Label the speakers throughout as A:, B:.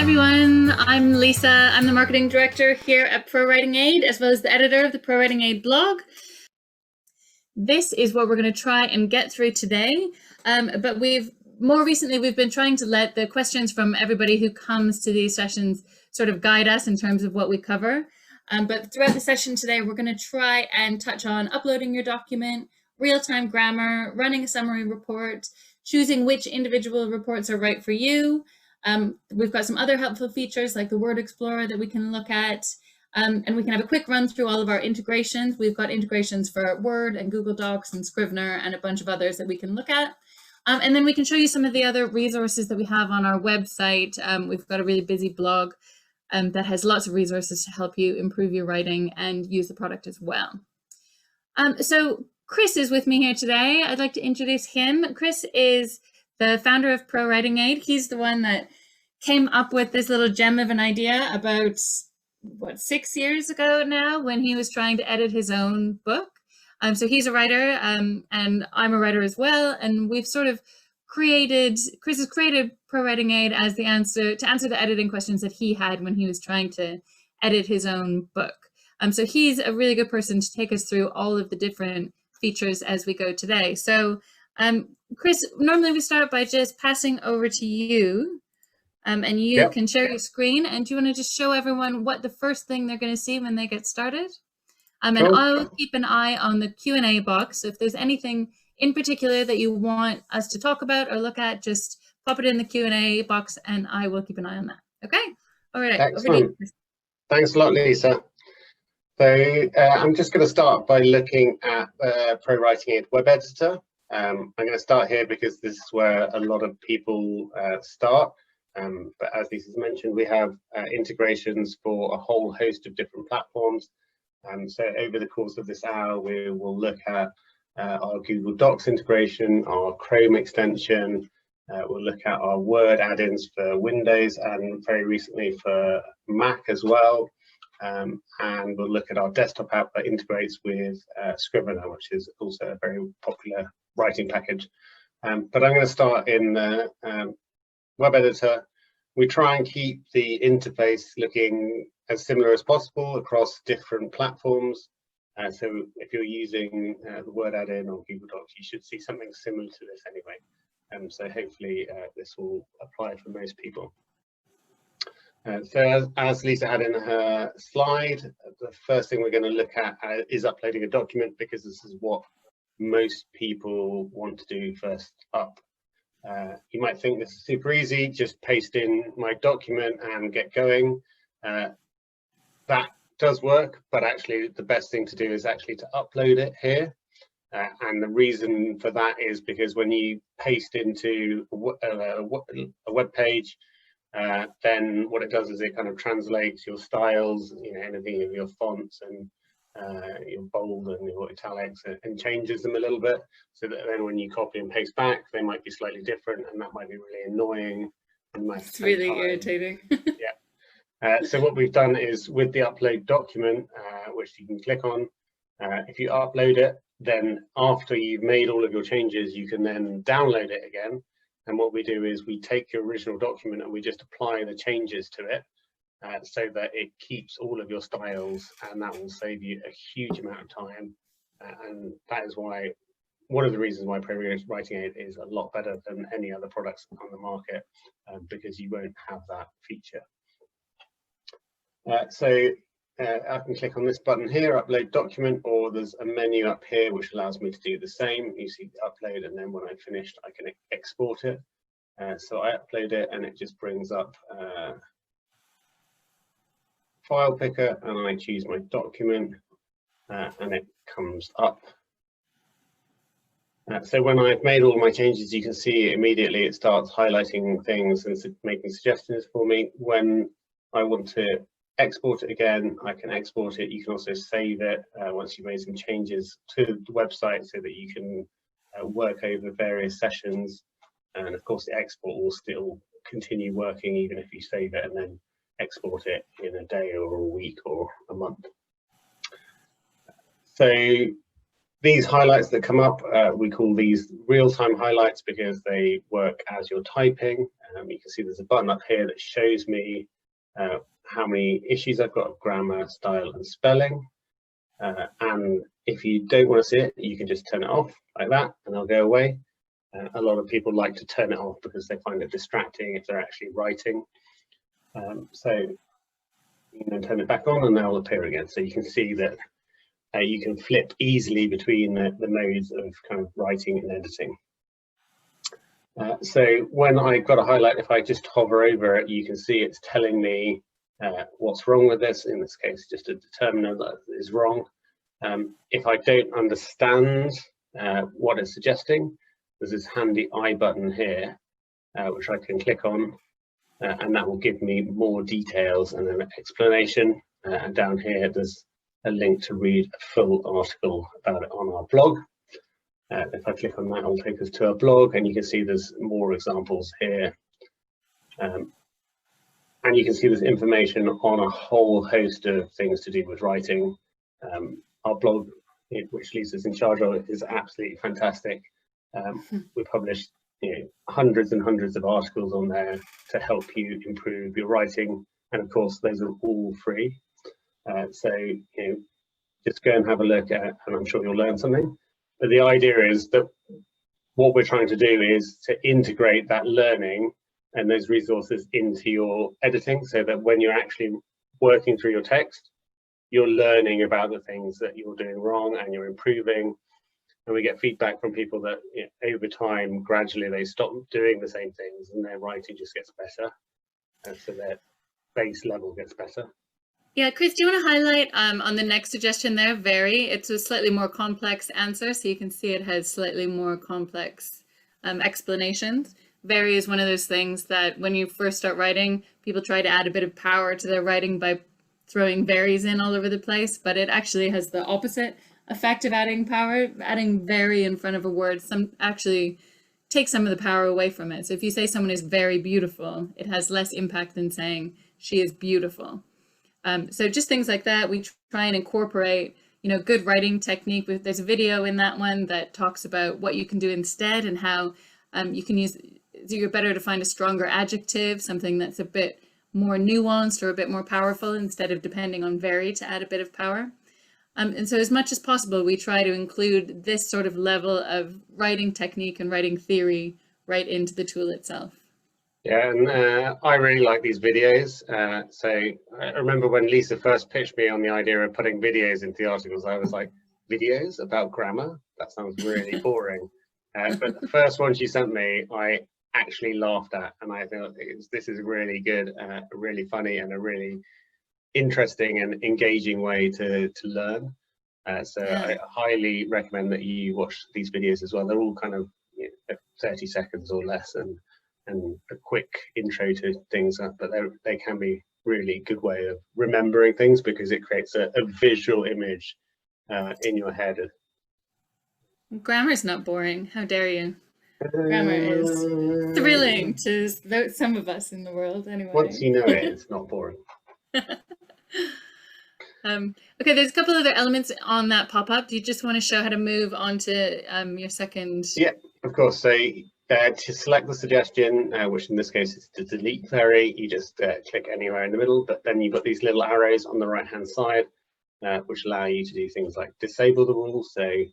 A: everyone, I'm Lisa. I'm the marketing director here at ProWritingAid, as well as the editor of the ProWritingAid blog. This is what we're going to try and get through today, but more recently we've been trying to let the questions from everybody who comes to these sessions sort of guide us in terms of what we cover. But throughout the session today, we're going to try and touch on uploading your document, real-time grammar, running a summary report, choosing which individual reports are right for you. We've got some other helpful features like the Word Explorer that we can look at, and we can have a quick run through all of our integrations. We've got integrations for Word and Google Docs and Scrivener and a bunch of others that we can look at. And then we can show you some of the other resources that we have on our website. We've got a really busy blog that has lots of resources to help you improve your writing and use the product as well. So Chris is with me here today. I'd like to introduce him. Chris is the founder of ProWritingAid. He's the one that came up with this little gem of an idea about, 6 years ago now, when he was trying to edit his own book. So he's a writer, and I'm a writer as well. And we've sort of Chris has created ProWritingAid as the answer to the editing questions that he had when he was trying to edit his own book. So he's a really good person to take us through all of the different features as we go today. So Chris, normally we start by just passing over to you, and you can share your screen. And do you want to just show everyone what the first thing they're going to see when they get started? And I'll keep an eye on the Q&A box. So if there's anything in particular that you want us to talk about or look at, just pop it in the Q&A box and I will keep an eye on that. Okay? All right.
B: Excellent. Over to you. Thanks a lot, Lisa. So I'm just going to start by looking at the ProWritingAid web editor. I'm going to start here because this is where a lot of people start. But as Lisa's mentioned, we have integrations for a whole host of different platforms. So over the course of this hour, we will look at our Google Docs integration, our Chrome extension. We'll look at our Word add-ins for Windows and very recently for Mac as well. And we'll look at our desktop app that integrates with Scrivener, which is also a very popular writing package. But I'm going to start in the web editor. We try and keep the interface looking as similar as possible across different platforms. So if you're using the Word add-in or Google Docs, you should see something similar to this anyway. So hopefully this will apply for most people. So as Lisa had in her slide, the first thing we're going to look at is uploading a document, because this is what most people want to do first up. You might think this is super easy, just paste in my document and get going. That does work, but actually the best thing to do is actually to upload it here. And the reason for that is because when you paste into a web page, then what it does is it kind of translates your styles, anything of your fonts and your bold and your italics, and changes them a little bit, so that then when you copy and paste back, they might be slightly different, and that might be really annoying. It's
A: really irritating.
B: Yeah. So what we've done is with the upload document, which you can click on, if you upload it, then after you've made all of your changes, you can then download it again. And what we do is we take your original document and we just apply the changes to it, so that it keeps all of your styles, and that will save you a huge amount of time. And that is why, one of the reasons why ProWritingAid is a lot better than any other products on the market, because you won't have that feature. So I can click on this button here, upload document, or there's a menu up here which allows me to do the same. You see upload, and then when I've finished, I can export it. So I upload it and it just brings up file picker, and I choose my document, and it comes up. So when I've made all my changes, you can see immediately it starts highlighting things and making suggestions for me. When I want to export it again, I can export it. You can also save it once you've made some changes to the website, so that you can work over various sessions. And of course, the export will still continue working even if you save it and then export it in a day or a week or a month. So These highlights that come up, we call these real-time highlights because they work as you're typing. You can see there's a button up here that shows me how many issues I've got of grammar, style, and spelling. And if you don't want to see it, you can just turn it off like that, and they'll go away. A lot of people like to turn it off because they find it distracting if they're actually writing. So you can then turn it back on, and they'll appear again. So you can see that you can flip easily between the modes of kind of writing and editing. So when I've got a highlight, if I just hover over it, you can see it's telling me what's wrong with this. In this case, just a determiner that is wrong. If I don't understand what it's suggesting, there's this handy I button here, which I can click on, and that will give me more details and an explanation. And down here, there's a link to read a full article about it on our blog. If I click on that, it'll take us to our blog, and you can see there's more examples here. And you can see there's information on a whole host of things to do with writing. Our blog, which Lisa's in charge of, is absolutely fantastic. We publish hundreds and hundreds of articles on there to help you improve your writing, and of course those are all free. So just go and have a look at, and I'm sure you'll learn something. But the idea is that what we're trying to do is to integrate that learning and those resources into your editing, so that when you're actually working through your text, you're learning about the things that you're doing wrong and you're improving. And we get feedback from people that over time, gradually they stop doing the same things and their writing just gets better. And so their base level gets better.
A: Yeah, Chris, do you want to highlight on the next suggestion there, vary? It's a slightly more complex answer, so you can see it has slightly more complex explanations. Vary is one of those things that when you first start writing, people try to add a bit of power to their writing by throwing varies in all over the place, but it actually has the opposite effect of adding power. Adding vary in front of a word actually takes some of the power away from it. So if you say someone is very beautiful, it has less impact than saying she is beautiful. So just things like that, we try and incorporate, good writing technique. There's a video in that one that talks about what you can do instead and how you can use, you're better to find a stronger adjective, something that's a bit more nuanced or a bit more powerful instead of depending on vary to add a bit of power. And so as much as possible, we try to include this sort of level of writing technique and writing theory right into the tool itself.
B: Yeah, and I really like these videos. So I remember when Lisa first pitched me on the idea of putting videos into the articles, I was like, videos about grammar? That sounds really boring. But the first one she sent me, I actually laughed at, and I thought this is really good, really funny, and a really interesting and engaging way to learn. So I highly recommend that you watch these videos as well. They're all kind of 30 seconds or less, and a quick intro to things, but they can be really good way of remembering things because it creates a visual image in your head.
A: Grammar is not boring. How dare you? Grammar is thrilling to some of us in the world, anyway.
B: Once you know it, it's not boring.
A: Okay, there's a couple other elements on that pop-up. Do you just want to show how to move on to your second?
B: Yeah, of course. So to select the suggestion, which in this case is to delete vary, you just click anywhere in the middle, but then you've got these little arrows on the right hand side, which allow you to do things like disable the rules. So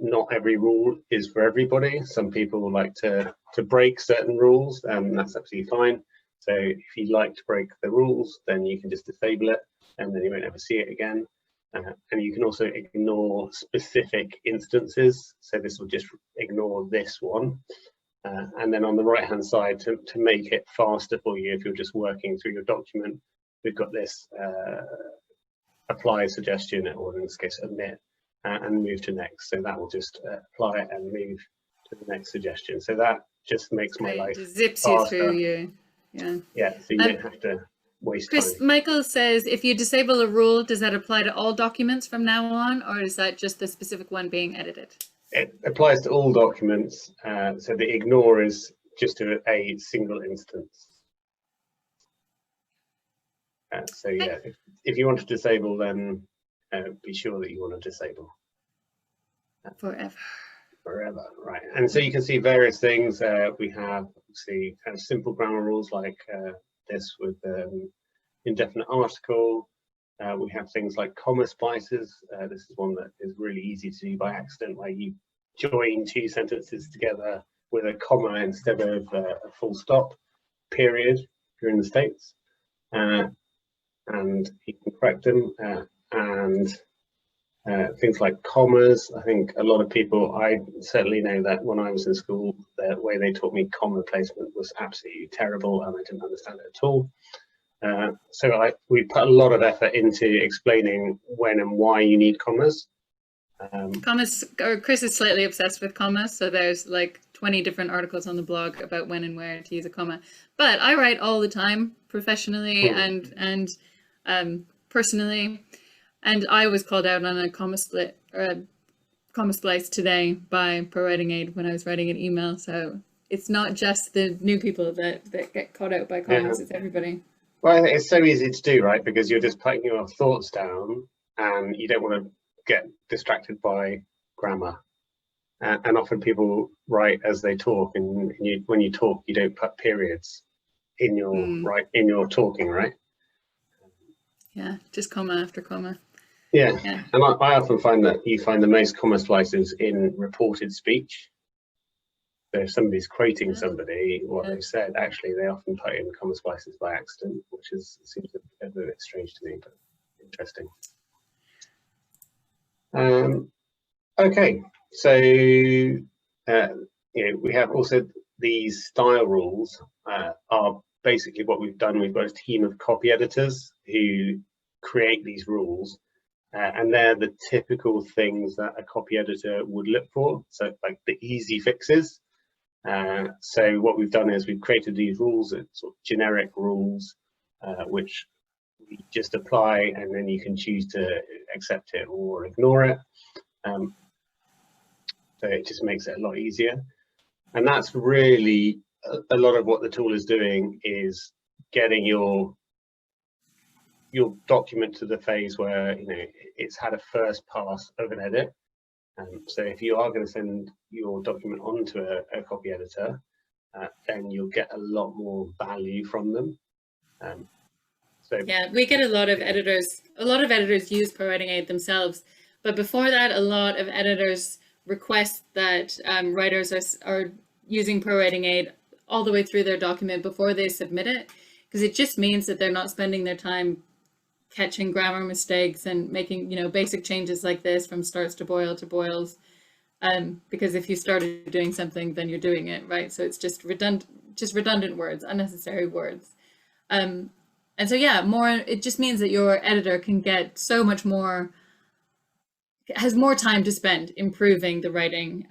B: not every rule is for everybody. Some people like to break certain rules, and that's absolutely fine. So if you like to break the rules, then you can just disable it, and then you won't ever see it again. And you can also ignore specific instances. So this will just ignore this one. And then on the right hand side, to make it faster for you, if you're just working through your document, we've got this apply suggestion, or in this case, omit, and move to next. So that will just apply it and move to the next suggestion. So that just makes my life
A: it zips
B: faster.
A: You through you.
B: Yeah, so you don't have to waste
A: Chris,
B: time.
A: Michael says, if you disable a rule, does that apply to all documents from now on, or is that just the specific one being edited?
B: It applies to all documents. So the ignore is just to a single instance. So yeah, if you want to disable, then be sure that you want to disable.
A: Forever.
B: Right? And so you can see various things. We have obviously kind of simple grammar rules like this with indefinite article. We have things like comma splices. This is one that is really easy to do by accident, where you join two sentences together with a comma instead of a full stop, period, if you're in the States. And you can correct them. And things like commas. I think a lot of people, I certainly know that when I was in school, the way they taught me comma placement was absolutely terrible and I didn't understand it at all. So we put a lot of effort into explaining when and why you need commas.
A: Commas, or Chris is slightly obsessed with commas, so there's like 20 different articles on the blog about when and where to use a comma. But I write all the time, professionally and personally, and I was called out on a comma split or a comma splice today by ProWritingAid when I was writing an email. So it's not just the new people that get caught out by commas; it's everybody.
B: Well, it's so easy to do, right? Because you're just putting your thoughts down, and you don't want to get distracted by grammar. And often people write as they talk, and when you talk, you don't put periods in your in your talking, right?
A: Yeah, just comma after comma.
B: Yeah. And I often find that you find the most comma splices in reported speech. So if somebody's quoting somebody, what they've said, actually they often put in comma splices by accident, which seems a bit strange to me, but interesting. Okay, so we have also these style rules are basically what we've done. We've got a team of copy editors who create these rules, and they're the typical things that a copy editor would look for. So like the easy fixes. So what we've done is we've created these rules, sort of generic rules, which we just apply, and then you can choose to accept it or ignore it. So it just makes it a lot easier. And that's really a lot of what the tool is doing, is getting your document to the phase where it's had a first pass of an edit. So if you are going to send your document onto a copy editor, then you'll get a lot more value from them. So
A: yeah, we get a lot of editors use ProWritingAid themselves, but before that, a lot of editors request that writers are using ProWritingAid all the way through their document before they submit it, because it just means that they're not spending their time catching grammar mistakes and making basic changes like this from starts to boils, because if you started doing something, then you're doing it, right? So it's just redundant words, unnecessary words. And so yeah, it just means that your editor can get so much more, has more time to spend improving the writing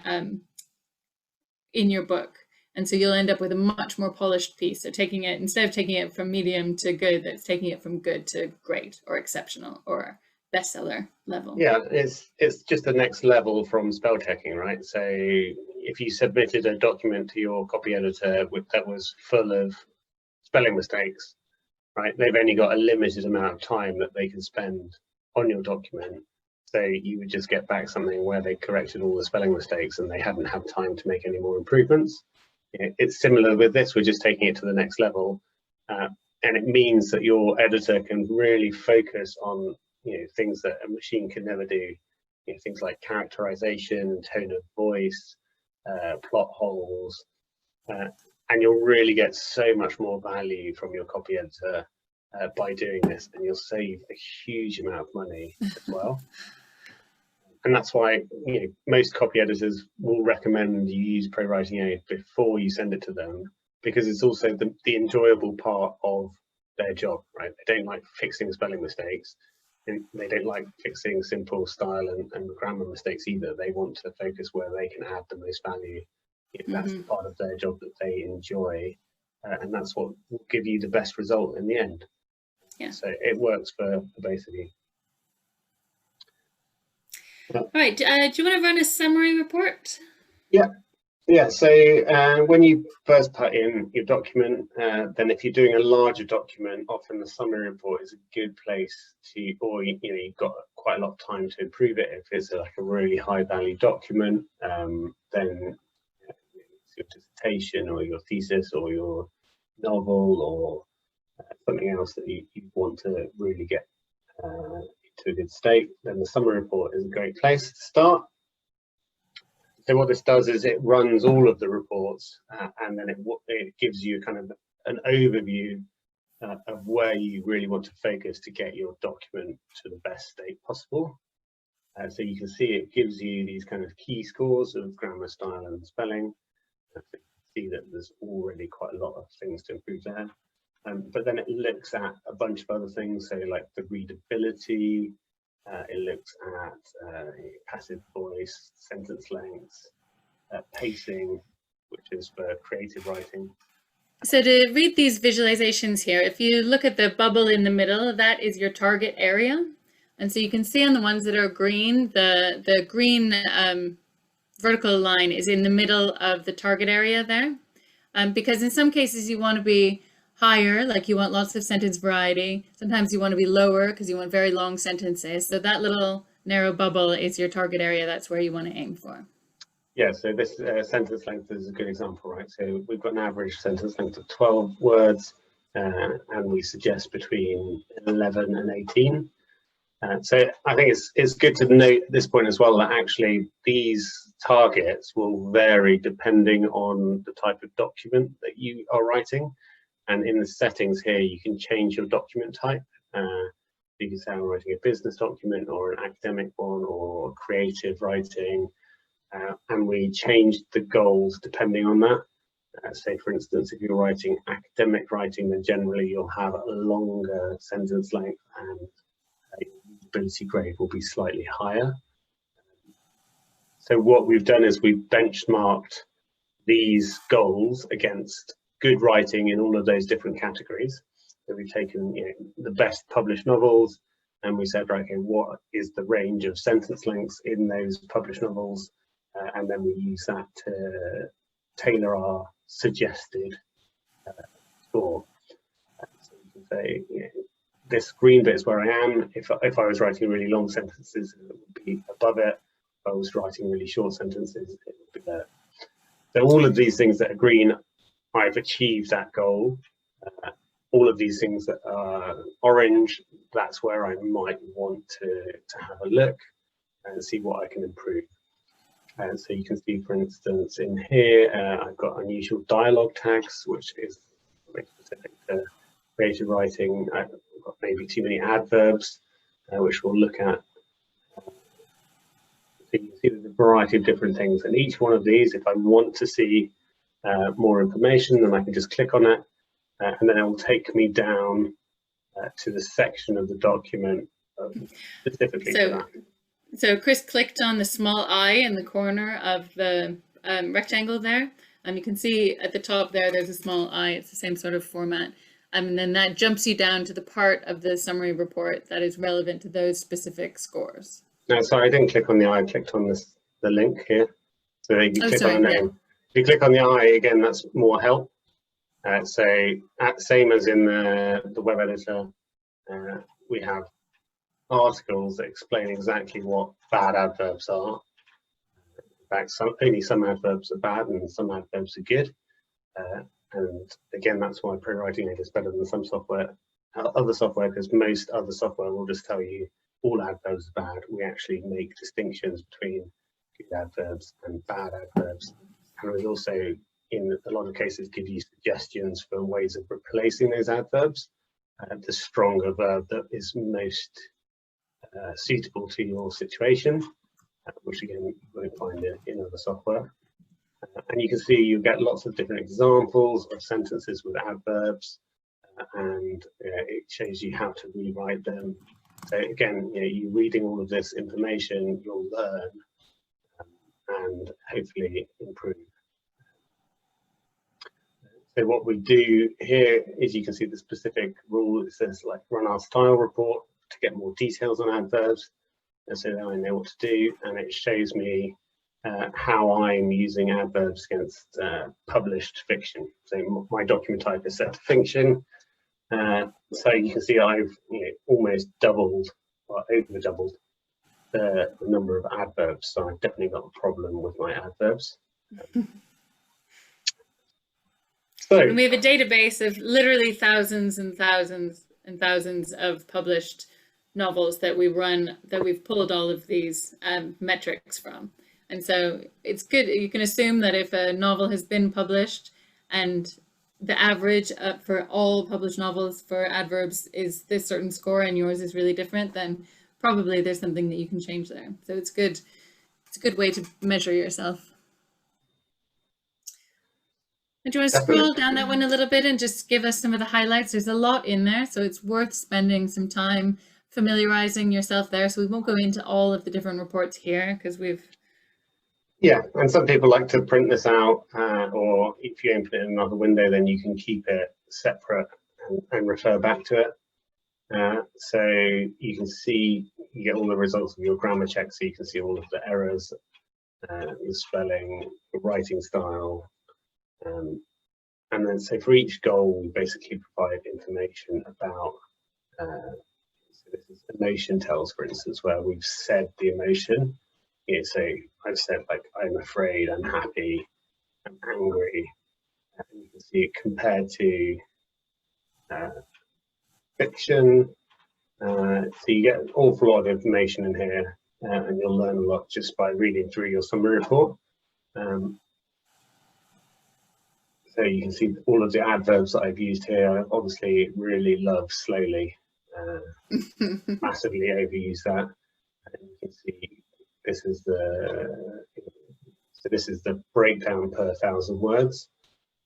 A: in your book. And so you'll end up with a much more polished piece. So instead of taking it from medium to good, that's taking it from good to great or exceptional or bestseller level.
B: Yeah, it's just the next level from spell checking, right? So if you submitted a document to your copy editor that was full of spelling mistakes, right, they've only got a limited amount of time that they can spend on your document. So you would just get back something where they corrected all the spelling mistakes and they hadn't had time to make any more improvements. It's similar with this. We're just taking it to the next level, and it means that your editor can really focus on things that a machine can never do. Things like characterization, tone of voice, plot holes, and you'll really get so much more value from your copy editor by doing this, and you'll save a huge amount of money as well. And that's why most copy editors will recommend you use ProWritingAid before you send it to them, because it's also the enjoyable part of their job, right? They don't like fixing spelling mistakes, and they don't like fixing simple style and grammar mistakes either. They want to focus where they can add the most value. That's the part of their job that they enjoy, and that's what will give you the best result in the end.
A: Yeah.
B: So it works for both of you.
A: All right, do you want to run a summary report?
B: Yeah. Yeah, so when you first put in your document, then if you're doing a larger document, often the summary report is a good place to, or you've got quite a lot of time to improve it. If it's like a really high value document, then it's your dissertation or your thesis or your novel or something else that you want to really get into a good state, then the summary report is a great place to start. So what this does is it runs all of the reports and then it gives you kind of an overview of where you really want to focus to get your document to the best state possible. So you can see it gives you these kind of key scores of grammar, style and spelling. So you can see that there's already quite a lot of things to improve there. But then it looks at a bunch of other things, so like the readability, it looks at passive voice, sentence lengths, pacing, which is for creative writing.
A: So to read these visualizations here, if you look at the bubble in the middle, that is your target area. And so you can see on the ones that are green, the green vertical line is in the middle of the target area there. Because in some cases you want to be higher, like you want lots of sentence variety. Sometimes you want to be lower because you want very long sentences. So that little narrow bubble is your target area. That's where you want to aim for.
B: Yeah, so this sentence length is a good example, right? So we've got an average sentence length of 12 words, and we suggest between 11 and 18. So I think it's good to note at this point as well that actually these targets will vary depending on the type of document that you are writing. And in the settings here, you can change your document type. You can say I'm writing a business document or an academic one or creative writing. And we change the goals depending on that. Say, for instance, if you're writing academic writing, then generally you'll have a longer sentence length and readability grade will be slightly higher. So what we've done is we've benchmarked these goals against good writing in all of those different categories. So we've taken the best published novels and we said, right, okay, what is the range of sentence lengths in those published novels? And then we use that to tailor our suggested score. So you can say, this green bit is where I am. If I was writing really long sentences, it would be above it. If I was writing really short sentences, it would be there. So all of these things that are green, I've achieved that goal. All of these things that are orange, that's where I might want to have a look and see what I can improve. And so you can see, for instance, in here, I've got unusual dialogue tags, which is very specific to creative writing. I've got maybe too many adverbs, which we'll look at. So you can see there's a variety of different things. And each one of these, if I want to see more information, then I can just click on it. And then it will take me down to the section of the document specifically for that.
A: So Chris clicked on the small I in the corner of the rectangle there. You can see at the top there's a small I. It's the same sort of format. And then that jumps you down to the part of the summary report that is relevant to those specific scores. No,
B: sorry, I didn't click on the I. I clicked on the link here. So you click on the name. Yeah. If you click on the I, again, that's more help. So same as in the web editor, we have articles that explain exactly what bad adverbs are. In fact, only some adverbs are bad and some adverbs are good. And again, that's why ProWritingAid is better than some software, other software, because most other software will just tell you all adverbs are bad. We actually make distinctions between good adverbs and bad adverbs. And we also, in a lot of cases, give you suggestions for ways of replacing those adverbs. The stronger verb that is most suitable to your situation, which again you won't find it in other software. And you can see you get lots of different examples of sentences with adverbs, and it shows you how to rewrite them. So again, you reading all of this information, you'll learn and hopefully improve. So what we do here is you can see the specific rule. It says like run our style report to get more details on adverbs. And so then I know what to do, and it shows me how I'm using adverbs against published fiction. So my document type is set to fiction. So you can see I've almost doubled, or over doubled, the number of adverbs. So I've definitely got a problem with my adverbs.
A: And we have a database of literally thousands and thousands and thousands of published novels that we run, that we've pulled all of these metrics from. And so it's good. You can assume that if a novel has been published and the average for all published novels for adverbs is this certain score and yours is really different, then probably there's something that you can change there. So it's good. It's a good way to measure yourself. And do you want to scroll down that one a little bit and just give us some of the highlights? There's a lot in there, so it's worth spending some time familiarizing yourself there. So we won't go into all of the different reports here because we've...
B: Yeah, and some people like to print this out, or if you open it in another window, then you can keep it separate and refer back to it. So you can see, you get all the results of your grammar check, so you can see all of the errors, the spelling, the writing style. And then, so for each goal, we basically provide information about, so this is emotion tells, for instance, where we've said the emotion. So I've said, like, I'm afraid, I'm happy, I'm angry. And you can see it compared to fiction. So you get an awful lot of information in here, and you'll learn a lot just by reading through your summary report. So you can see all of the adverbs that I've used here. I obviously really love slowly, massively overuse that. And you can see this is the breakdown per 1,000 words.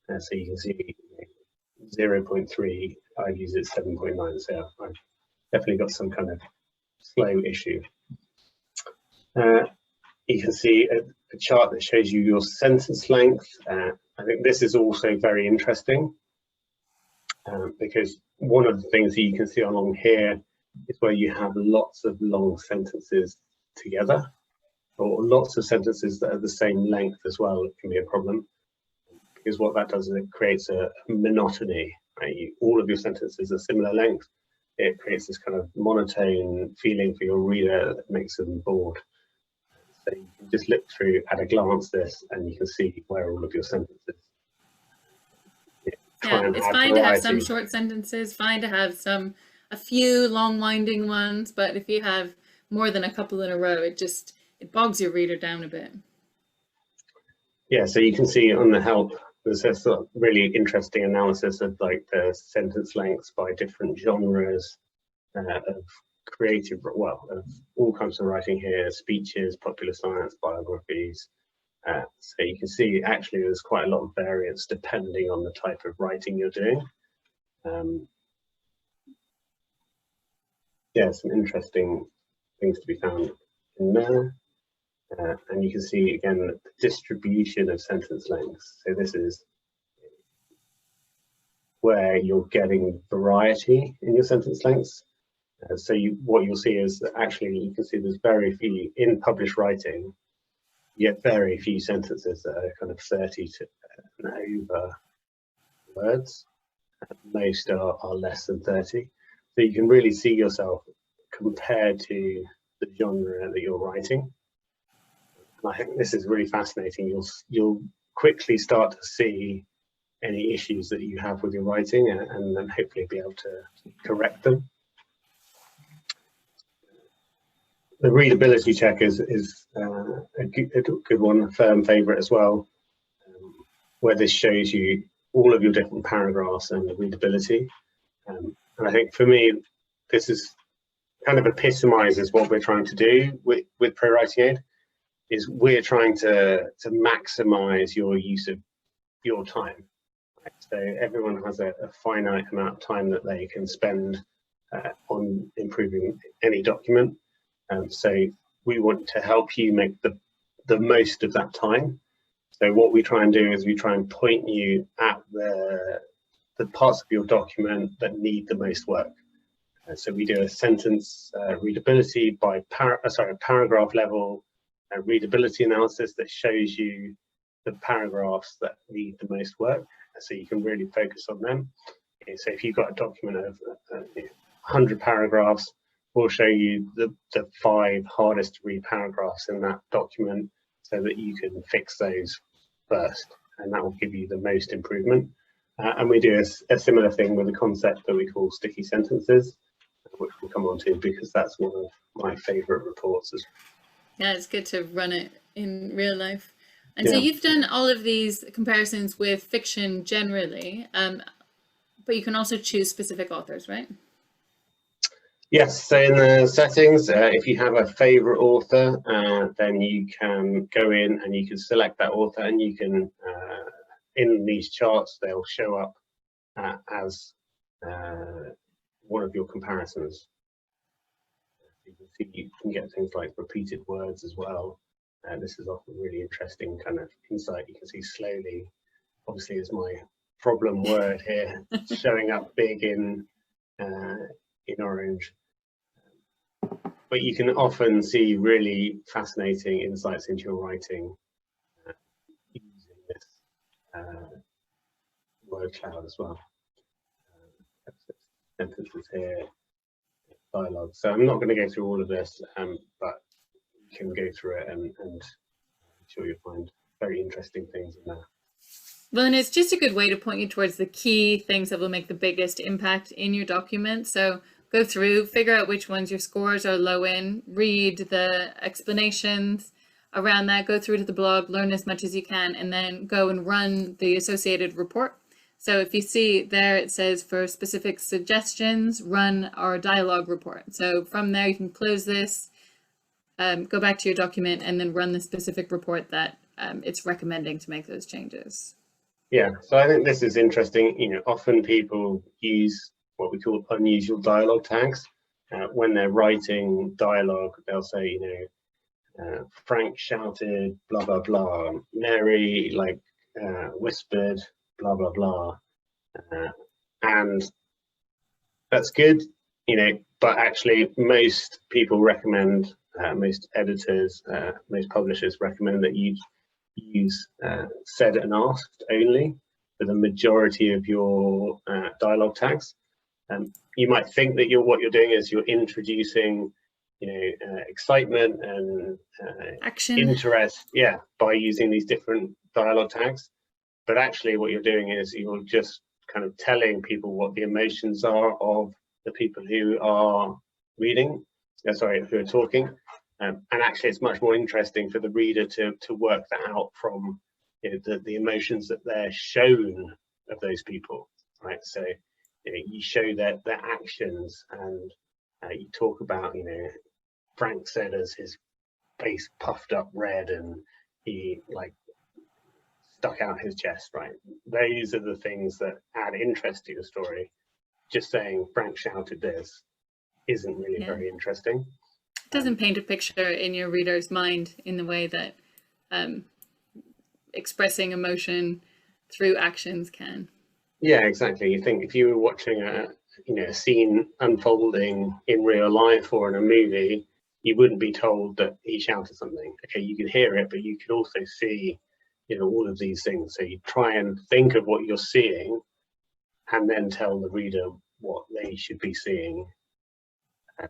B: So you can see 0.3, I've used it 7.9. So I've definitely got some kind of slow issue. You can see a chart that shows you your sentence length. I think this is also very interesting because one of the things that you can see along here is where you have lots of long sentences together, or lots of sentences that are the same length as well. It can be a problem because what that does is it creates a monotony. Right? All of your sentences are similar length. It creates this kind of monotone feeling for your reader that makes them bored. So you can just look through at a glance this, and you can see where all of your sentences.
A: Yeah, it's fine to have some short sentences, fine to have a few long winding ones, but if you have more than a couple in a row, it bogs your reader down a bit. Yeah,
B: so you can see on the help, there's a sort of really interesting analysis of like the sentence lengths by different genres of creative, well, of all kinds of writing here, speeches, popular science, biographies. So you can see actually there's quite a lot of variance depending on the type of writing you're doing. Yeah, some interesting things to be found in there. And you can see again the distribution of sentence lengths. So this is where you're getting variety in your sentence lengths. So what you'll see is that actually you can see there's very few in published writing. You get very few sentences that are kind of 30 to and over words. Most are less than 30. So you can really see yourself compared to the genre that you're writing. And I think this is really fascinating. You'll quickly start to see any issues that you have with your writing, and then hopefully be able to correct them. The readability check is a good one, a firm favourite as well, where this shows you all of your different paragraphs and the readability. And I think for me, this is kind of epitomises what we're trying to do with ProWritingAid. Is we're trying to maximise your use of your time. Right? So everyone has a finite amount of time that they can spend on improving any document. So we want to help you make the most of that time. So what we try and do is we try and point you at the parts of your document that need the most work. So we do a sentence readability by paragraph level, a readability analysis that shows you the paragraphs that need the most work, so you can really focus on them. Okay, so if you've got a document of 100 paragraphs, we'll show you the 5 hardest to read paragraphs in that document so that you can fix those first, and that will give you the most improvement. And we do a similar thing with a concept that we call sticky sentences, which we'll come on to because that's one of my favorite reports.
A: Yeah, it's good to run it in real life. And so you've done all of these comparisons with fiction generally, but you can also choose specific authors, right?
B: Yes, so in the settings, if you have a favorite author, then you can go in and you can select that author, and you can, in these charts, they'll show up as one of your comparisons. You can see you can get things like repeated words as well. This is often really interesting kind of insight. You can see slowly, obviously, is my problem word here showing up big in orange. But you can often see really fascinating insights into your writing using this word cloud as well. Sentences here, dialogue. So I'm not going to go through all of this, but you can go through it, and I'm sure you'll find very interesting things in there.
A: Well, and it's just a good way to point you towards the key things that will make the biggest impact in your document. So go through, figure out which ones your scores are low in, read the explanations around that, go through to the blog, learn as much as you can, and then go and run the associated report. So if you see there, it says for specific suggestions, run our dialogue report. So from there, you can close this, go back to your document, and then run the specific report that it's recommending to make those changes.
B: Yeah, so I think this is interesting. You know, often people use what we call unusual dialogue tags. When they're writing dialogue, they'll say, you know, Frank shouted, blah, blah, blah. Mary, whispered, blah, blah, blah. And that's good, you know, but actually most people recommend, most editors, most publishers recommend that you use said and asked only for the majority of your dialogue tags. You might think that what you're doing is you're introducing, you know, excitement and
A: action,
B: interest, yeah, by using these different dialogue tags. But actually, what you're doing is you're just kind of telling people what the emotions are of the people who are reading, who are talking. And actually, it's much more interesting for the reader to work that out from, you know, the emotions that they're shown of those people, right? So, you know, you show their actions, and you talk about, you know, Frank said as his face puffed up red and he stuck out his chest, right? Those are the things that add interest to your story. Just saying Frank shouted this isn't really very interesting.
A: It doesn't paint a picture in your reader's mind in the way that expressing emotion through actions can. Yeah,
B: exactly. You think if you were watching a scene unfolding in real life or in a movie, you wouldn't be told that he shouted something. Okay, you could hear it, but you could also see, you know, all of these things. So you try and think of what you're seeing and then tell the reader what they should be seeing,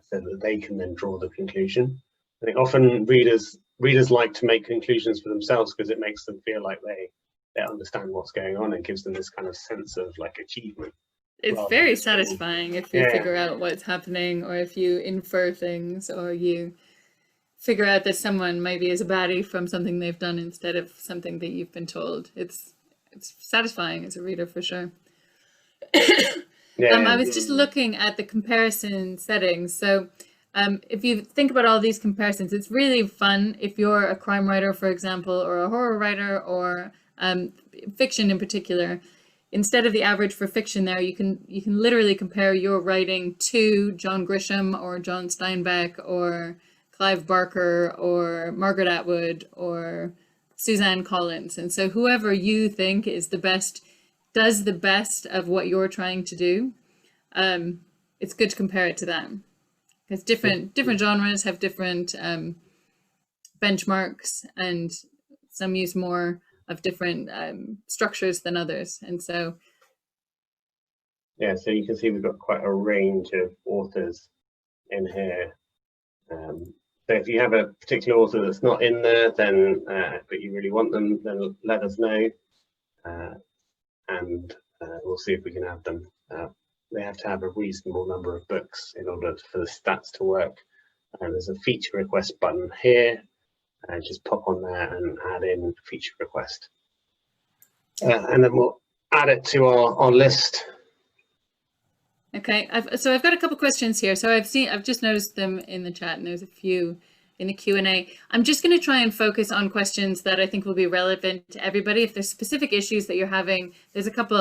B: so that they can then draw the conclusion. I think often readers like to make conclusions for themselves because it makes them feel like they understand what's going on and gives them this kind of sense of achievement.
A: It's very satisfying if you figure out what's happening, or if you infer things, or you figure out that someone maybe is a baddie from something they've done instead of something that you've been told. It's satisfying as a reader for sure. I was just looking at the comparison settings. So if you think about all these comparisons, it's really fun if you're a crime writer, for example, or a horror writer, or fiction in particular. Instead of the average for fiction there, you can literally compare your writing to John Grisham or John Steinbeck or Clive Barker or Margaret Atwood or Suzanne Collins. And so whoever you think is the best, does the best of what you're trying to do, it's good to compare it to them. Because different genres have different benchmarks, and some use more of different structures than others. And so,
B: yeah, so you can see we've got quite a range of authors in here. So if you have a particular author that's not in there, then but you really want them, then let us know, and we'll see if we can add them. They have to have a reasonable number of books in order for the stats to work. And there's a feature request button here. Just pop on there and add in feature request, and then we'll add it to our list.
A: Okay, so I've got a couple questions here. So I've just noticed them in the chat, and there's a few in the Q&A. I'm just going to try and focus on questions that I think will be relevant to everybody. If there's specific issues that you're having, there's a couple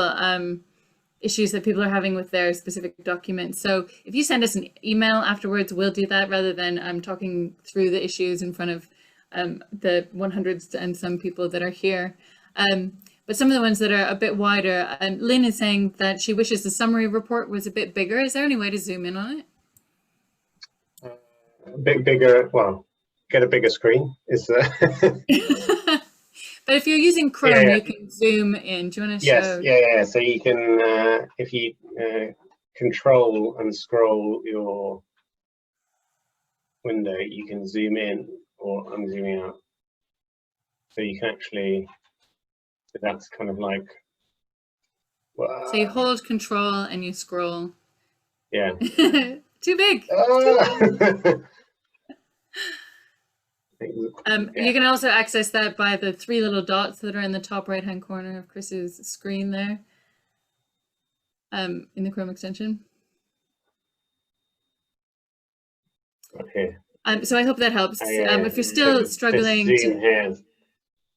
A: issues that people are having with their specific documents. So if you send us an email afterwards, we'll do that rather than talking through the issues in front of the 100s and some people that are here. But some of the ones that are a bit wider, Lynn is saying that she wishes the summary report was a bit bigger. Is there any way to zoom in on it?
B: A bit bigger, well, get a bigger screen.
A: But if you're using Chrome, you can zoom in. Do you want to show?
B: Yeah. So you can, if you control and scroll your window, you can zoom in, or I'm zooming out. So you can actually, that's kind of like.
A: So you hold control and you scroll.
B: Yeah.
A: Too big. You can also access that by the 3 little dots that are in the top right-hand corner of Chris's screen there, in the Chrome extension.
B: Okay.
A: So I hope that helps. If you're still struggling
B: to here,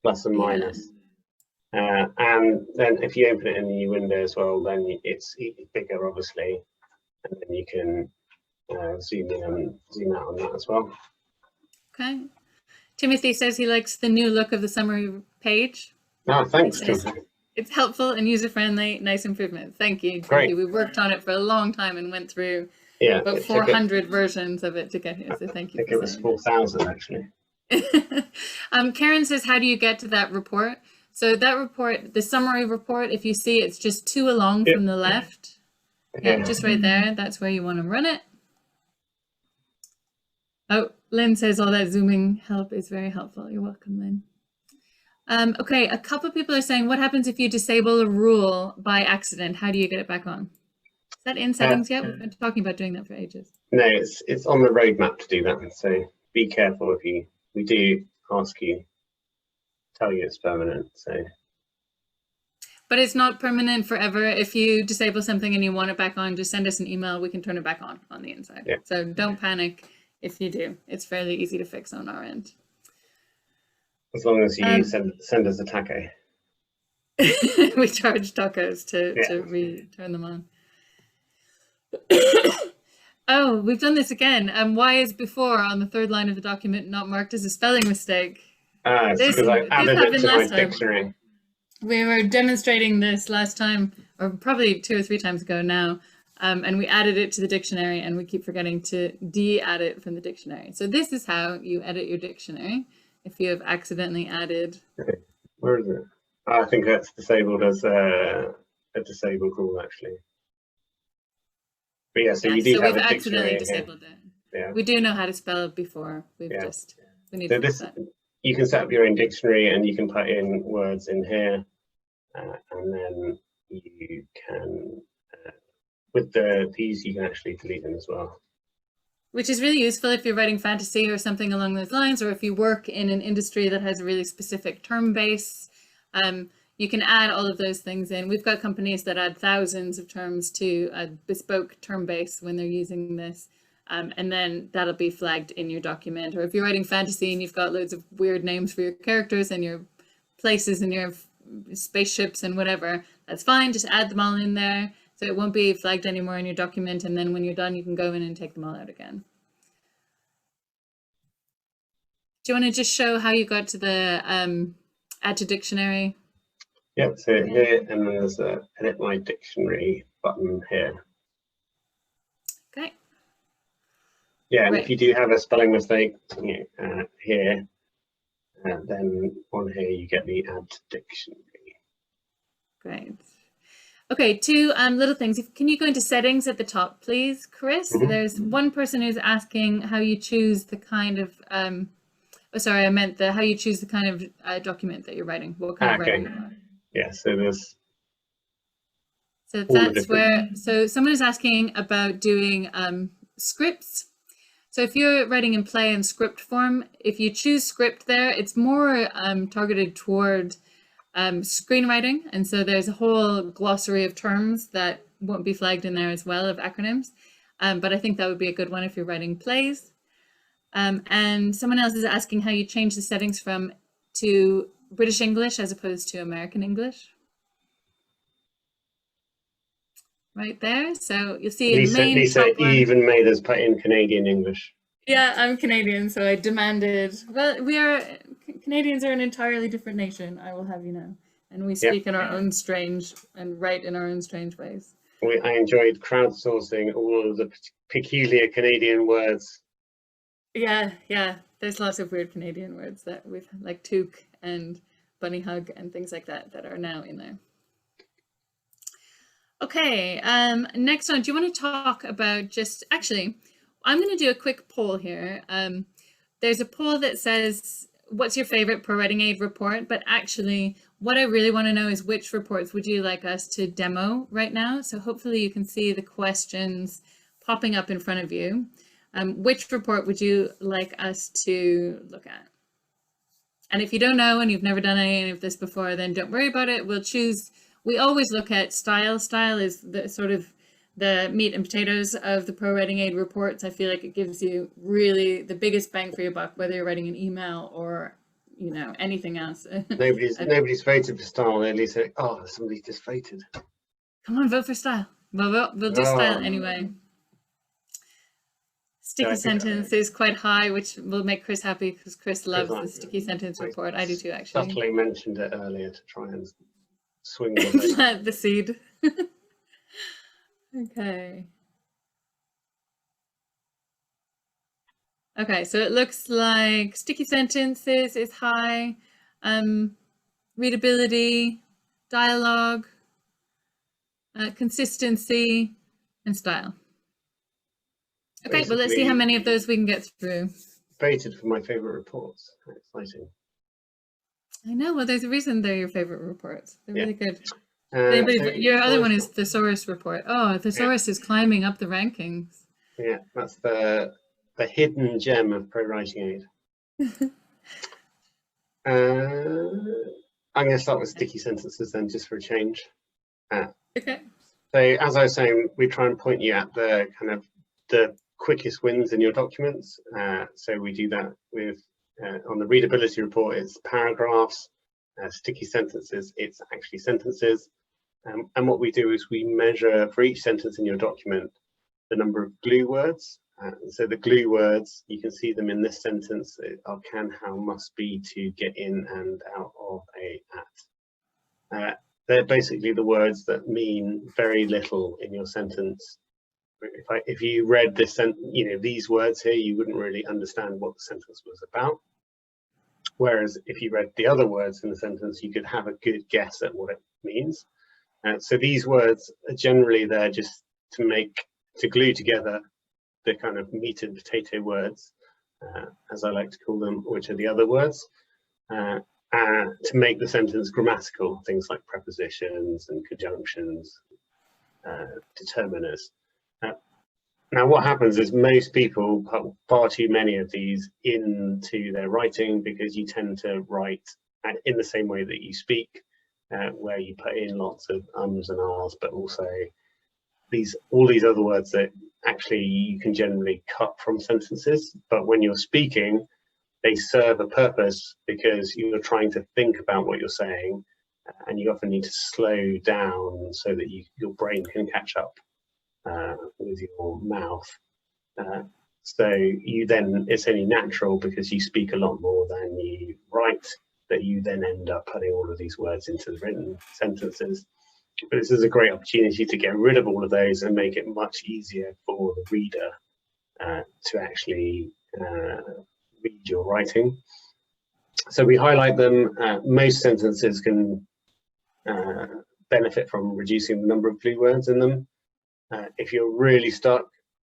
B: plus and minus. And then if you open it in the new window as well, then it's bigger, obviously, and then you can zoom in and zoom out on that as well.
A: Okay. Timothy says he likes the new look of the summary page.
B: Oh, thanks, Timothy.
A: It's helpful and user-friendly, nice improvement. Thank you.
B: Great.
A: We worked on it for a long time and went through about 400 versions of it to get here. So thank you.
B: I think it was 4,000 actually.
A: Karen says, how do you get to that report? So that report, the summary report, if you see it's just 2 along from the left. Yeah, just right there. That's where you want to run it. Oh, Lynn says all that zooming help is very helpful. You're welcome, Lynn. Okay, a couple of people are saying, what happens if you disable a rule by accident? How do you get it back on? Is that in settings yet? We've been talking about doing that for ages. No,
B: it's on the roadmap to do that. So be careful if we do ask you, tell you it's permanent. So.
A: But it's not permanent forever. If you disable something and you want it back on, just send us an email. We can turn it back on the inside. Yeah. So don't panic if you do. It's fairly easy to fix on our end. As long as you send us a taco. We charge tacos to return them on. Oh, we've done this again. Why is before on the 3rd line of the document not marked as a spelling mistake?
B: It's because I added it to my dictionary.
A: We were demonstrating this last time, or probably 2 or 3 times ago now, and we added it to the dictionary, and we keep forgetting to de-add it from the dictionary. So this is how you edit your dictionary if you have accidentally added. Okay.
B: Where is it? I think that's disabled as a disabled rule, actually. But yeah, so you do have a dictionary.
A: Disabled it. Yeah. We do know how to spell it before. We need to fix that.
B: You can set up your own dictionary and you can put in words in here, and then you can, with these, you can actually delete them as well.
A: Which is really useful if you're writing fantasy or something along those lines, or if you work in an industry that has a really specific term base. You can add all of those things in. We've got companies that add thousands of terms to a bespoke term base when they're using this. And then that'll be flagged in your document. Or if you're writing fantasy and you've got loads of weird names for your characters and your places and your spaceships and whatever, that's fine. Just add them all in there. So it won't be flagged anymore in your document. And then when you're done, you can go in and take them all out again. Do you want to just show how you got to the add to dictionary?
B: Yep, so here, and then there's a edit my dictionary button here.
A: Okay.
B: Yeah, and if you do have a spelling mistake here, And then on here you get the add to dictionary.
A: Great. Okay, two little things. Can you go into settings at the top, please, Chris? There's one person who's asking how you choose the kind of, oh, sorry, I meant how you choose the kind of document that you're writing. What kind of writer you are.
B: Yeah, so there's.
A: So that's where, so someone is asking about doing scripts. So if you're writing in play and script form, if you choose script there, it's more targeted toward screenwriting. And so there's a whole glossary of terms that won't be flagged in there as well, of acronyms. But I think that would be a good one if you're writing plays. And someone else is asking how you change the settings to British English as opposed to American English. Right there. So you'll see in the main
B: Lisa
A: top one,
B: even made us put in Canadian English.
A: Yeah, I'm Canadian, so I demanded. Well, Canadians are an entirely different nation, I will have you know, and we speak in our own strange and write in our own strange ways.
B: I enjoyed crowdsourcing all of the peculiar Canadian words.
A: Yeah, there's lots of weird Canadian words that we've like toque and bunny hug and things like that are now in there. Okay, next on, do you want to talk about actually, I'm going to do a quick poll here. There's a poll that says, what's your favorite ProWritingAid report? But actually, what I really want to know is which reports would you like us to demo right now? So hopefully you can see the questions popping up in front of you. Which report would you like us to look at? And if you don't know and you've never done any of this before, then don't worry about it. We always look at style. Style is the sort of the meat and potatoes of the ProWritingAid reports. I feel like it gives you really the biggest bang for your buck, whether you're writing an email or, you know, anything else.
B: Nobody's voted for style. At least, oh, somebody just voted.
A: Come on, vote for style. We'll do style anyway. Sticky sentence is quite high, which will make Chris happy because Chris loves the sticky sentence report. I do too, actually.
B: Subtly mentioned it earlier to try and swing
A: the seed. Okay, so it looks like sticky sentences is high, readability, dialogue, consistency, and style. Okay, well, let's see how many of those we can get through.
B: Voted for my favorite reports. How exciting.
A: I know, well, there's a reason they're your favorite reports. They're really good.
B: So
A: your other one is Thesaurus Report. Oh, Thesaurus is climbing up the rankings.
B: Yeah, that's the hidden gem of ProWritingAid. I'm going to start with sticky sentences then, just for a change.
A: Okay.
B: So as I was saying, we try and point you at the kind of the quickest wins in your documents. So we do that with on the readability report, it's paragraphs. Sticky sentences, it's actually sentences. And what we do is we measure for each sentence in your document the number of glue words. So the glue words, you can see them in this sentence, are can, how, must be, to, get in and out of, a, at. They're basically the words that mean very little in your sentence. If you read this, these words here, you wouldn't really understand what the sentence was about. Whereas if you read the other words in the sentence, you could have a good guess at what it means. So these words are generally there just to glue together the kind of meat and potato words, as I like to call them, which are the other words, to make the sentence grammatical, things like prepositions and conjunctions, determiners. Now what happens is most people put far too many of these into their writing because you tend to write in the same way that you speak, where you put in lots of ums and ahs, but also all these other words that actually you can generally cut from sentences. But when you're speaking, they serve a purpose because you're trying to think about what you're saying, and you often need to slow down so that your brain can catch up with your mouth. So it's only natural because you speak a lot more than you write that you then end up putting all of these words into the written sentences. But this is a great opportunity to get rid of all of those and make it much easier for the reader to actually read your writing. So we highlight them. Most sentences can benefit from reducing the number of glue words in them. If you're really stuck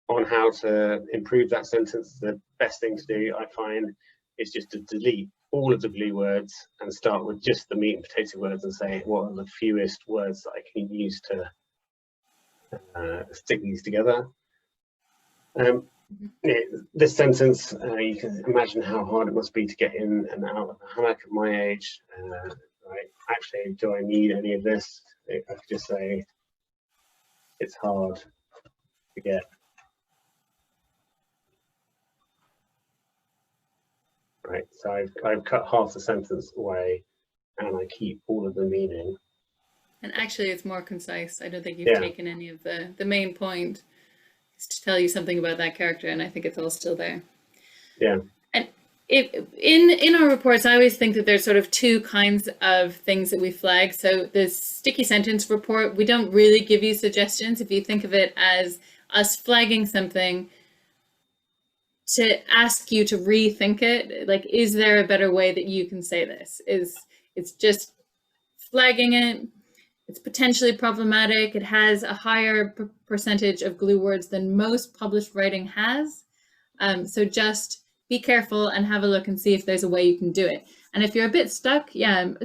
B: on how to improve that sentence, the best thing to do, I find, is just to delete all of the glue words and start with just the meat and potato words and say, what are the fewest words that I can use to stick these together. This sentence, you can imagine how hard it must be to get in and out of a hammock at my age. Right? Actually, do I need any of this? I could just say it's hard to get. Right, so I've cut half the sentence away and I keep all of the meaning.
A: And actually it's more concise. I don't think you've taken any of the main point is to tell you something about that character, and I think it's all still there.
B: Yeah.
A: And in our reports, I always think that there's sort of two kinds of things that we flag. So the sticky sentence report, we don't really give you suggestions. If you think of it as us flagging something to ask you to rethink it, like, is there a better way that you can say this? It's just flagging it. It's potentially problematic. It has a higher percentage of glue words than most published writing has. So just be careful and have a look and see if there's a way you can do it. And if you're a bit stuck,